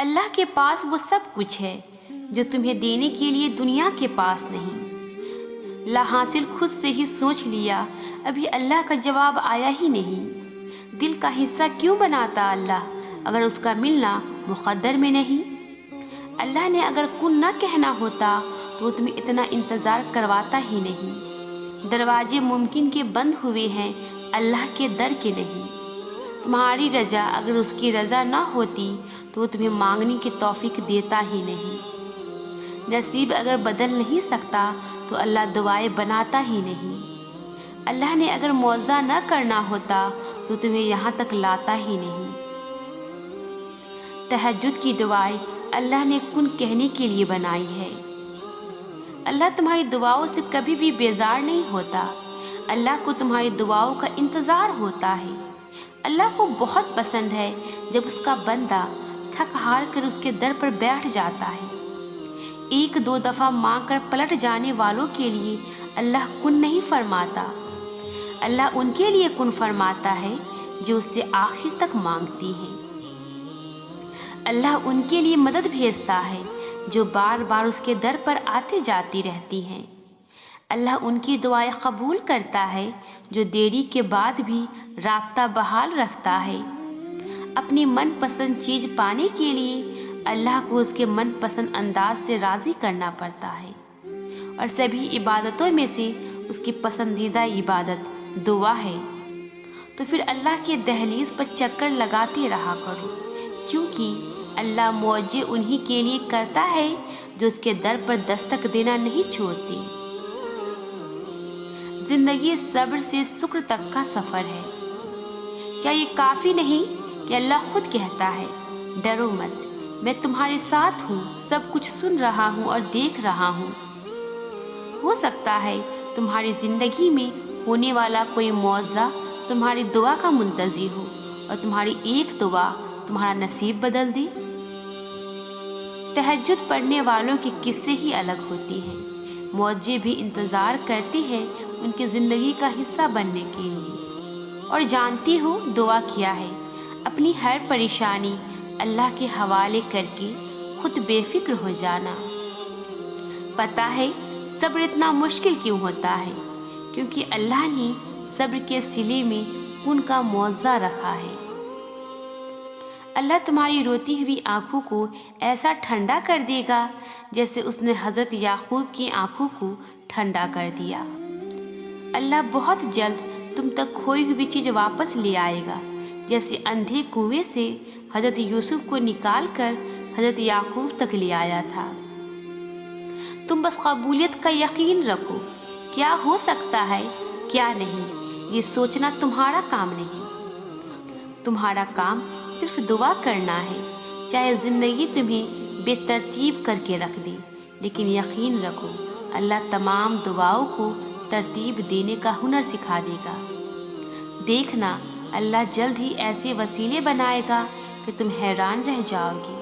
اللہ کے پاس وہ سب کچھ ہے جو تمہیں دینے کے لیے دنیا کے پاس نہیں۔ لا حاصل خود سے ہی سوچ لیا، ابھی اللہ کا جواب آیا ہی نہیں۔ دل کا حصہ کیوں بناتا اللہ اگر اس کا ملنا مقدر میں نہیں؟ اللہ نے اگر کن نہ کہنا ہوتا تو وہ تمہیں اتنا انتظار کرواتا ہی نہیں۔ دروازے ممکن کے بند ہوئے ہیں، اللہ کے در کے نہیں۔ تمہاری رضا اگر اس کی رضا نہ ہوتی تو وہ تمہیں مانگنے کی توفیق دیتا ہی نہیں۔ نصیب اگر بدل نہیں سکتا تو اللہ دعائیں بناتا ہی نہیں۔ اللہ نے اگر معاوضہ نہ کرنا ہوتا تو تمہیں یہاں تک لاتا ہی نہیں۔ تہجد کی دعائیں اللہ نے کن کہنے کے لیے بنائی ہے۔ اللہ تمہاری دعاؤں سے کبھی بھی بیزار نہیں ہوتا۔ اللہ کو تمہاری دعاؤں کا انتظار ہوتا ہے۔ اللہ کو بہت پسند ہے جب اس کا بندہ تھک ہار کر اس کے در پر بیٹھ جاتا ہے۔ ایک دو دفعہ مانگ کر پلٹ جانے والوں کے لیے اللہ کن نہیں فرماتا۔ اللہ ان کے لیے کن فرماتا ہے جو اس سے آخر تک مانگتی ہیں۔ اللہ ان کے لیے مدد بھیجتا ہے جو بار بار اس کے در پر آتے جاتی رہتی ہیں۔ اللہ ان کی دعائیں قبول کرتا ہے جو دیری کے بعد بھی رابطہ بحال رکھتا ہے۔ اپنی من پسند چیز پانے کے لیے اللہ کو اس کے من پسند انداز سے راضی کرنا پڑتا ہے، اور سبھی عبادتوں میں سے اس کی پسندیدہ عبادت دعا ہے۔ تو پھر اللہ کے دہلیز پر چکر لگاتے رہا کرو، کیونکہ اللہ معجزے انہی کے لیے کرتا ہے جو اس کے در پر دستک دینا نہیں چھوڑتے۔ زندگی صبر سے شکر تک کا سفر ہے۔ کیا یہ کافی نہیں کہ اللہ خود کہتا ہے، ڈرو مت، میں تمہارے ساتھ ہوں، سب کچھ سن رہا ہوں اور دیکھ رہا ہوں۔ ہو سکتا ہے تمہاری زندگی میں ہونے والا کوئی معجزہ تمہاری دعا کا منتظر ہو، اور تمہاری ایک دعا تمہارا نصیب بدل دے۔ تہجد پڑھنے والوں کے قصے ہی الگ ہوتی ہیں۔ معجزے بھی انتظار کرتے ہیں ان کی زندگی کا حصہ بننے کے لیے۔ اور جانتی ہو دعا کیا ہے؟ اپنی ہر پریشانی اللہ کے حوالے کر کے خود بے فکر ہو جانا۔ پتہ ہے صبر اتنا مشکل کیوں ہوتا ہے؟ کیونکہ اللہ نے صبر کے صلے میں ان کا معجزہ رکھا ہے۔ اللہ تمہاری روتی ہوئی آنکھوں کو ایسا ٹھنڈا کر دے گا جیسے اس نے حضرت یعقوب کی آنکھوں کو ٹھنڈا کر دیا۔ اللہ بہت جلد تم تک کھوئی ہوئی چیز واپس لے آئے گا، جیسے اندھے کنویں سے حضرت یوسف کو نکال کر حضرت یعقوب تک لے آیا تھا۔ تم بس قبولیت کا یقین رکھو، کیا ہو سکتا ہے کیا نہیں، یہ سوچنا تمہارا کام نہیں۔ تمہارا کام صرف دعا کرنا ہے، چاہے زندگی تمہیں بے ترتیب کر کے رکھ دے، لیکن یقین رکھو اللہ تمام دعاؤں کو ترتیب دینے کا ہنر سکھا دے گا۔ دیکھنا اللہ جلد ہی ایسے وسیلے بنائے گا کہ تم حیران رہ جاؤ گے۔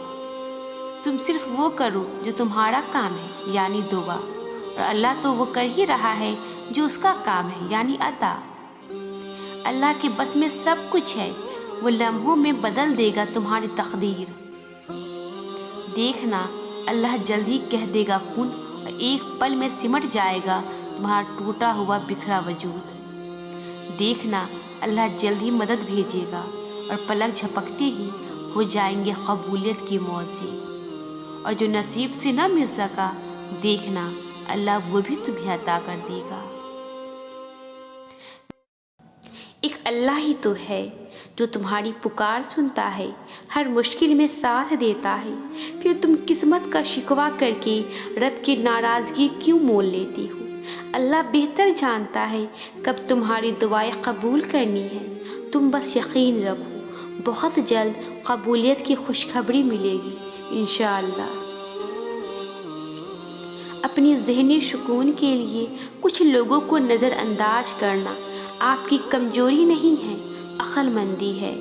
تم صرف وہ کرو جو تمہارا کام ہے، یعنی دعا، اور اللہ تو وہ کر ہی رہا ہے جو اس کا کام ہے، یعنی عطا۔ اللہ کے بس میں سب کچھ ہے، وہ لمحوں میں بدل دے گا تمہاری تقدیر۔ دیکھنا اللہ جلدی کہہ دے گا کن، اور ایک پل میں سمٹ جائے گا تمہارا ٹوٹا ہوا بکھرا وجود۔ دیکھنا اللہ جلدی مدد بھیجے گا، اور پلک جھپکتے ہی ہو جائیں گے قبولیت کے معجزے۔ اور جو نصیب سے نہ مل سکا، دیکھنا اللہ وہ بھی تمہیں عطا کر دے گا۔ ایک اللہ ہی تو ہے جو تمہاری پکار سنتا ہے، ہر مشکل میں ساتھ دیتا ہے۔ پھر تم قسمت کا شکوہ کر کے رب کی ناراضگی کیوں مول لیتی ہو؟ اللہ بہتر جانتا ہے کب تمہاری دعائیں قبول کرنی ہے۔ تم بس یقین رکھو، بہت جلد قبولیت کی خوشخبری ملے گی انشاءاللہ۔ اپنی ذہنی سکون کے لیے کچھ لوگوں کو نظر انداز کرنا آپ کی کمزوری نہیں ہے، عقل مندی ہے۔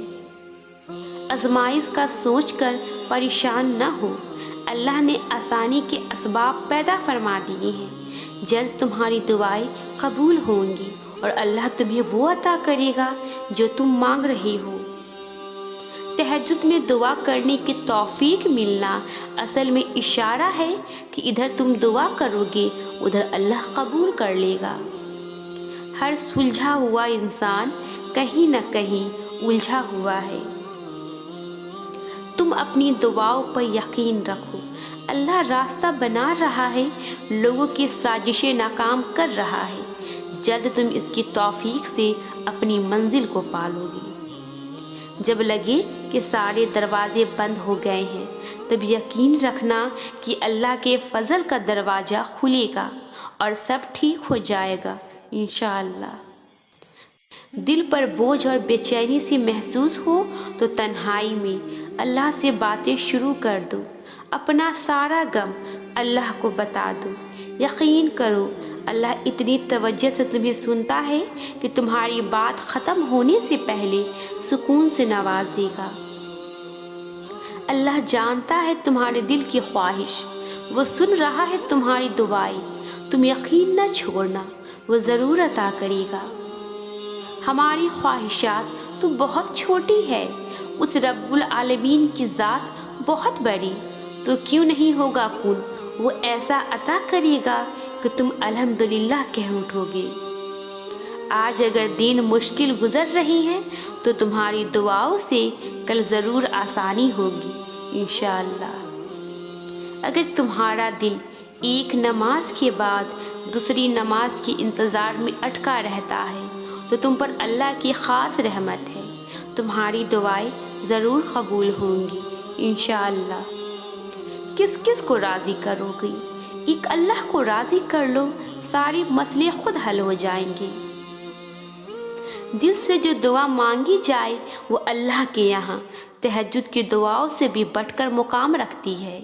آزمائش کا سوچ کر پریشان نہ ہو، اللہ نے آسانی کے اسباب پیدا فرما دیے ہیں۔ جلد تمہاری دعائیں قبول ہوں گی اور اللہ تمہیں وہ عطا کرے گا جو تم مانگ رہے ہو۔ तहज्जुद में दुआ करने की तौफीक मिलना असल में इशारा है कि इधर तुम दुआ करोगे उधर अल्लाह कबूल कर लेगा। हर सुलझा हुआ इंसान कहीं न कहीं उलझा हुआ है। तुम अपनी दुआओं पर यकीन रखो, अल्लाह रास्ता बना रहा है, लोगों की साजिशें नाकाम कर रहा है। जल्द तुम इसकी तौफीक से अपनी मंजिल को पालोगे। जब लगे कि सारे दरवाजे बंद हो गए हैं, तब यकीन रखना कि अल्लाह के फजल का दरवाज़ा खुलेगा और सब ठीक हो जाएगा इंशाअल्लाह। दिल पर बोझ और बेचैनी सी महसूस हो तो तन्हाई में अल्लाह से बातें शुरू कर दो, अपना सारा गम अल्लाह को बता दो। यकीन करो अल्लाह इतनी तवज्जो से तुम्हें सुनता है कि तुम्हारी बात ख़त्म होने से पहले सुकून से नवाज देगा। अल्लाह जानता है तुम्हारे दिल की ख्वाहिश, वो सुन रहा है तुम्हारी दुआएं। तुम यकीन न छोड़ना, वो ज़रूर अता करेगा। हमारी ख्वाहिशात तो बहुत छोटी है, उस रब्बुल आलमीन की ज़ात बहुत बड़ी, तो क्यों नहीं होगा कुन, वो ऐसा अता करेगा कि तुम अल्हम्दुलिल्लाह कह उठोगे। आज अगर दिन मुश्किल गुजर रही हैं तो तुम्हारी दुआओं से कल ज़रूर आसानी होगी इंशाअल्लाह। अगर तुम्हारा दिल एक नमाज के बाद दूसरी नमाज के इंतज़ार में अटका रहता है तो तुम पर अल्लाह की ख़ास रहमत है, तुम्हारी दुआएं ज़रूर कबूल होंगी इंशाअल्लाह। किस किस को राज़ी करोगी? एक अल्लाह को राज़ी कर लो, सारे मसले खुद हल हो जाएंगे। दिल से जो दुआ मांगी जाए वो अल्लाह के यहाँ तहज्जुद की दुआओं से भी बढ़कर मुकाम रखती है।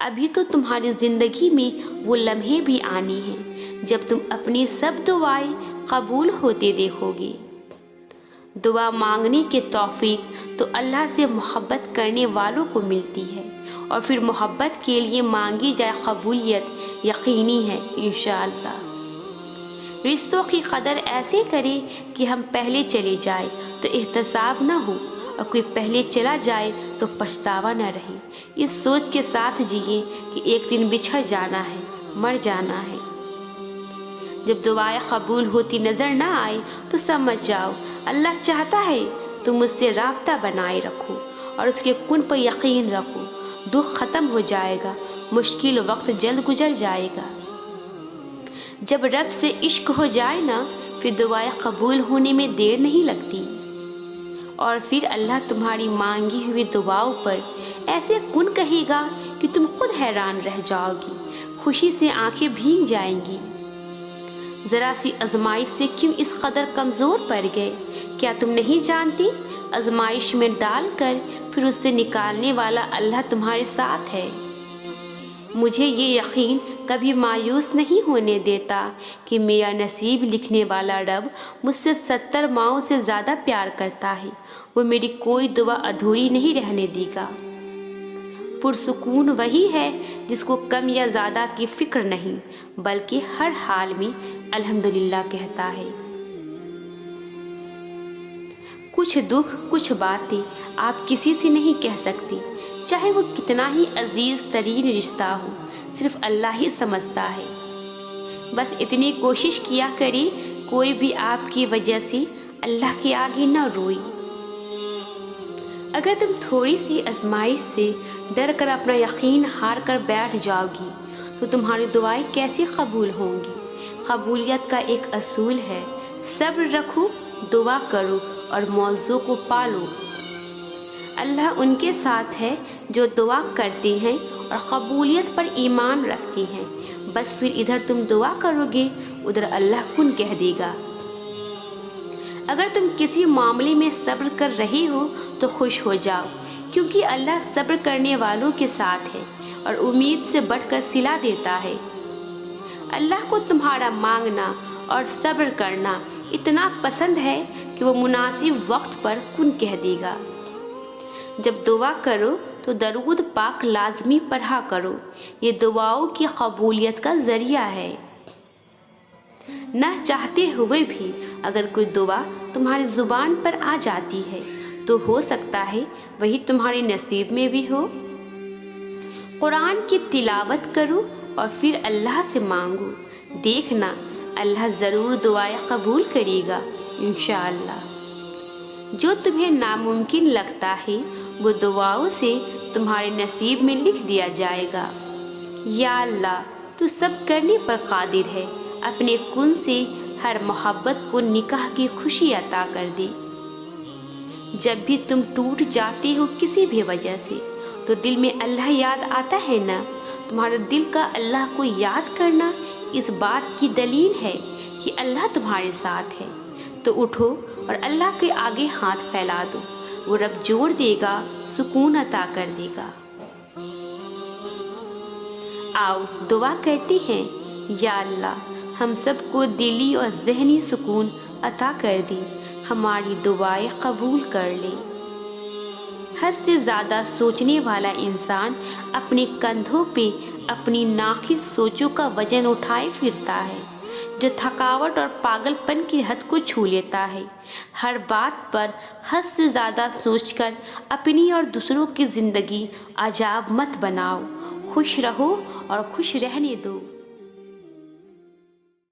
अभी तो तुम्हारी ज़िंदगी में वो लम्हे भी आने हैं जब तुम अपनी सब दुआएं कबूल होते देखोगे। दुआ मांगने के तौफीक तो अल्लाह से मोहब्बत करने वालों को मिलती है, और फिर मोहब्बत के लिए मांगी जाए कबूलियत यकीनी है इंशाअल्लाह। रिश्तों की कदर ऐसे करे कि हम पहले चले जाए तो एहतसाब न हो, और कोई पहले चला जाए तो पछतावा न रहे। इस सोच के साथ जिए कि एक दिन बिछड़ जाना है, मर जाना है। जब दुआएं कबूल होती नज़र ना आए तो समझ जाओ अल्लाह चाहता है तुम मुझसे राब्ता बनाए रखो और उसके कुन पर यकीन रखो। दुख ख़त्म हो जाएगा, मुश्किल वक्त जल्द गुजर जाएगा। जब रब से इश्क हो जाए ना, फिर दुआएं कबूल होने में देर नहीं लगती, और फिर अल्लाह तुम्हारी मांगी हुई दुआओं पर ऐसे कुन कहेगा कि तुम खुद हैरान रह जाओगी, खुशी से आंखें भीग जाएंगी। ज़रा सी आजमाइश से क्यों इस कदर कमज़ोर पड़ गए? क्या तुम नहीं जानती? आजमाइश में डालकर फिर उससे निकालने वाला अल्लाह तुम्हारे साथ है। मुझे ये यकीन कभी मायूस नहीं होने देता कि मेरा नसीब लिखने वाला रब मुझसे 70 माओं से ज़्यादा प्यार करता है। वो मेरी कोई दुआ अधूरी नहीं रहने देगा। पुरसुकून वही है जिसको कम या ज़्यादा की फ़िक्र नहीं, बल्कि हर हाल में अल्हम्दुलिल्लाह कहता है। कुछ दुख, कुछ बातें आप किसी से नहीं कह सकती, चाहे वो कितना ही अजीज़ तरीन रिश्ता हो, सिर्फ अल्लाह ही समझता है। बस इतनी कोशिश किया करे कोई भी आपकी वजह से अल्लाह के आगे न रोए। अगर तुम थोड़ी सी आजमाइश से डर कर अपना यकीन हार कर बैठ जाओगी तो तुम्हारी दुआएं कैसे कबूल होंगी? कबूलियत का एक असूल है, सब्र रखो, दुआ करो और मौजू को पालो। अल्लाह उनके साथ है जो दुआ करते हैं और कबूलियत पर ईमान रखते हैं। बस फिर इधर तुम दुआ करोगे उधर अल्लाह कुन कह देगा। अगर तुम किसी मामले में सब्र कर रहे हो तो खुश हो जाओ, क्योंकि अल्लाह सब्र करने वालों के साथ है और उम्मीद से बढ़कर सिला देता है। अल्लाह को तुम्हारा मांगना और सब्र करना इतना पसंद है कि वो मुनासिब वक्त पर कुन कह देगा। जब दुआ करो तो दरूद पाक लाजमी पढ़ा करो, ये दुआओं की कबूलियत का ज़रिया है। न चाहते हुए भी अगर कोई दुआ तुम्हारी ज़ुबान पर आ जाती है तो हो सकता है वही तुम्हारे नसीब में भी हो। कुरान की तिलावत करो और फिर अल्लाह से मांगो, देखना अल्लाह ज़रूर दुआएं कबूल करेगा इंशाअल्लाह। जो तुम्हें नामुमकिन लगता है वो दुआओं से तुम्हारे नसीब में लिख दिया जाएगा। या अल्लाह, तू सब करने पर कादिर है, अपने कुन से हर मोहब्बत को निकाह की खुशी अता कर दे। जब भी तुम टूट जाते हो किसी भी वजह से, तो दिल में अल्लाह याद आता है ना। तुम्हारे दिल का अल्लाह को याद करना इस बात की दलील है कि अल्लाह तुम्हारे साथ है। तो उठो और अल्लाह के आगे हाथ फैला दो, वो रब जोड़ देगा, सुकून अता कर देगा। आओ दुआ करते हैं, या अल्लाह हम सबको दिली और ज़हनी सुकून अता कर दे, हमारी दुआएं कबूल कर ले। हद से ज़्यादा सोचने वाला इंसान अपने कंधों पे अपनी नाक़िस सोचों का वजन उठाए फिरता है, जो थकावट और पागलपन की हद को छू लेता है। हर बात पर हद से ज़्यादा सोचकर अपनी और दूसरों की ज़िंदगी अजाब मत बनाओ। खुश रहो और खुश रहने दो।